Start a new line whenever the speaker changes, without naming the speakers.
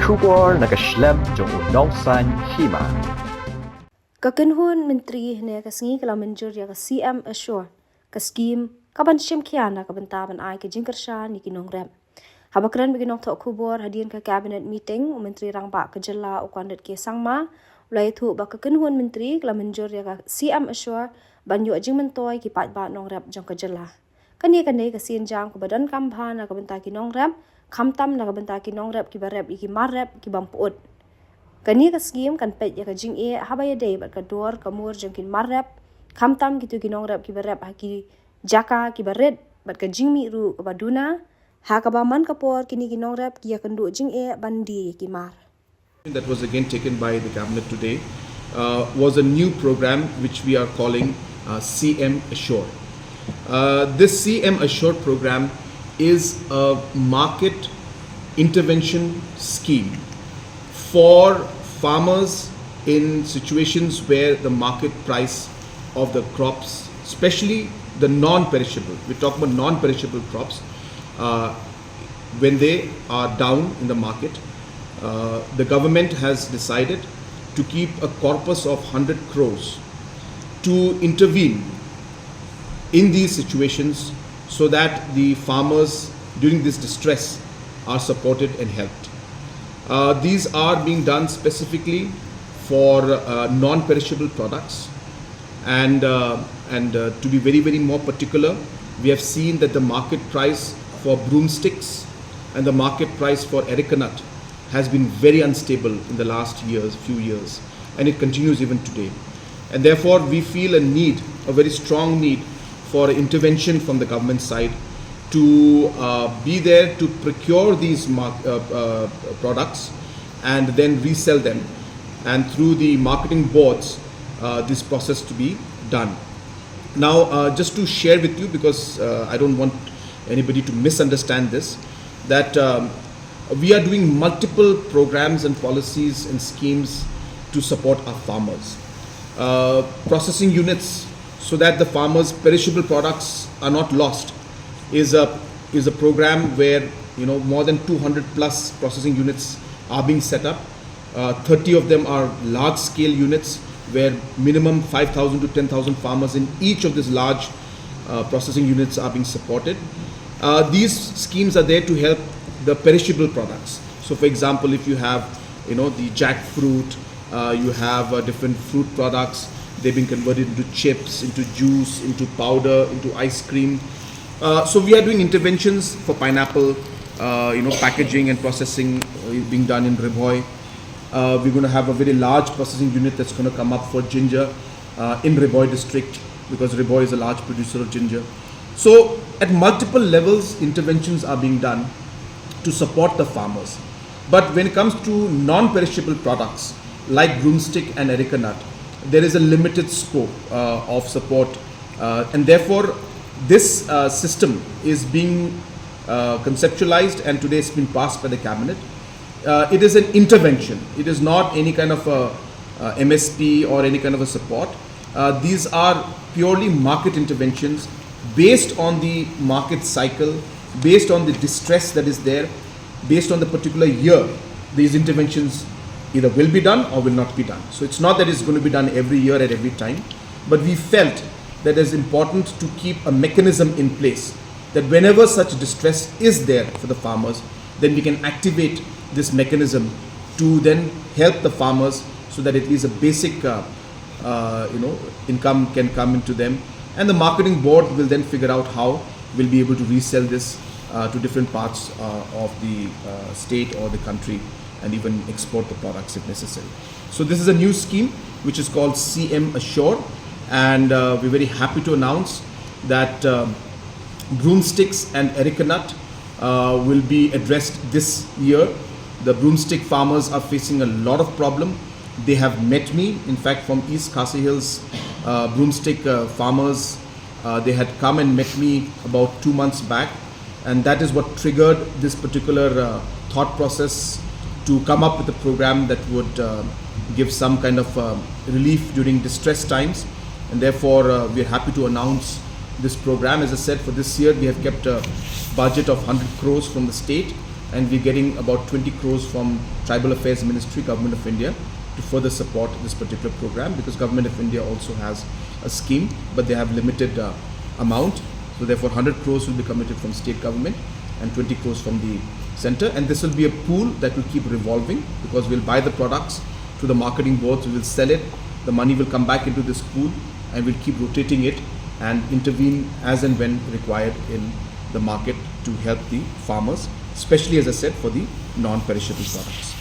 Kubor nakaslem jong unongsan Hima.
Ka Kynhun Myntri ne ka sngi kala Mynjur ya ka CM assure ka scheme ka ban shim khiana ka ban taban ai ka jinkarsha ni ki Nongrep. Habakran bigi nok thok Kubor hadian ka cabinet meeting Myntri rang ba ka jalla o kwandet ke sangma ulai thu ba ka Kynhun Myntri kala Mynjur ya ka CM assure ban yu Jingmyntoi ki pat ba Nongrep jong ka jalla. Kani ka sin jang ko badan kambha na ka banta ki Nongrep khamtam na ka banta ki Nongrep ki barep ki marrep ki bamput. Kani ka scheme kan pet ya ka jing e habaya day bat ka dor ka mur jengkin marrep khamtam gitu ki Nongrep ki barep ha ki jaka ki baret bat ka jingmi ru ka baduna ha ka ba man ka por kini ki Nongrep ki ya kan du jing e bandi ki mar.
That was again taken by the cabinet today was a new program which we are calling CM Assure. This CM Assure program is a market intervention scheme for farmers in situations where the market price of the crops, especially the non-perishable, we talk about non-perishable crops, when they are down in the market, the government has decided to keep a corpus of 100 crores to intervene in these situations so that the farmers during this distress are supported and helped. These are being done specifically for non-perishable products, and to be very more particular, we have seen that the market price for broomsticks and the market price for areca nut has been very unstable in the last few years, and it continues even today. And therefore, we feel a very strong need for intervention from the government side to be there to procure these products and then resell them, and through the marketing boards this process to be done. Now just to share with you, because I don't want anybody to misunderstand this, that we are doing multiple programs and policies and schemes to support our farmers. Processing units, so that the farmers' perishable products are not lost, is a program where more than 200 plus processing units are being set up. 30 of them are large scale units where minimum 5,000 to 10,000 farmers in each of these large processing units are being supported. These schemes are there to help the perishable products. So for example, if you have the jackfruit, you have different fruit products, they've been converted into chips, into juice, into powder, into ice cream. So we are doing interventions for pineapple, packaging and processing being done in Ribhoi. We're going to have a very large processing unit that's going to come up for ginger in Ribhoi district, because Ribhoi is a large producer of ginger. So at multiple levels, interventions are being done to support the farmers. But when it comes to non-perishable products like broomstick and areca nut, there is a limited scope of support, and therefore this system is being conceptualized, and today it's been passed by the cabinet. It is an intervention. It is not any kind of a MSP or any kind of a support. These are purely market interventions based on the market cycle, based on the distress that is there, based on the particular year. These interventions either will be done or will not be done. So it's not that it's going to be done every year at every time, but we felt that it's important to keep a mechanism in place that whenever such distress is there for the farmers, then we can activate this mechanism to then help the farmers so that at least a basic income can come into them, and the marketing board will then figure out how we'll be able to resell this to different parts of the state or the country, and even export the products if necessary. So this is a new scheme which is called CM Assure, and we're very happy to announce that broomsticks and areca nut will be addressed this year. The broomstick farmers are facing a lot of problem. They have met me, in fact from East Khasi Hills broomstick farmers, they had come and met me about 2 months back, and that is what triggered this particular thought process to come up with a program that would give some kind of relief during distress times. And therefore we are happy to announce this program. As I said, for this year we have kept a budget of 100 crores from the state, and we're getting about 20 crores from Tribal Affairs Ministry, Government of India, to further support this particular program, because Government of India also has a scheme, but they have limited amount. So therefore 100 crores will be committed from state government and 20 crores from the center, and this will be a pool that will keep revolving, because we'll buy the products to the marketing boards, we will sell it, the money will come back into this pool, and we'll keep rotating it and intervene as and when required in the market to help the farmers, especially, as I said, for the non-perishable products.